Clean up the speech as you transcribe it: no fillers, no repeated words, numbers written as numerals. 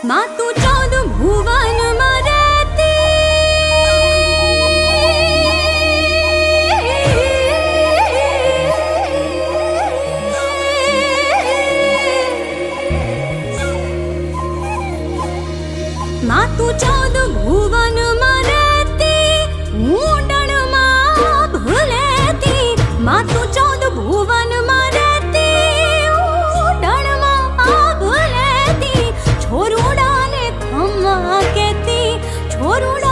માં તું 14 ભુવનમાં માં તું 14 ભુવનમાં રહેતી ઊંડણમાં ભૂલેતી માં તું 14 ભુવનમાં રહેતી ઊંડણમાં ભૂલેતી છોરુડાને ખમ્મા કેતી છોરુડા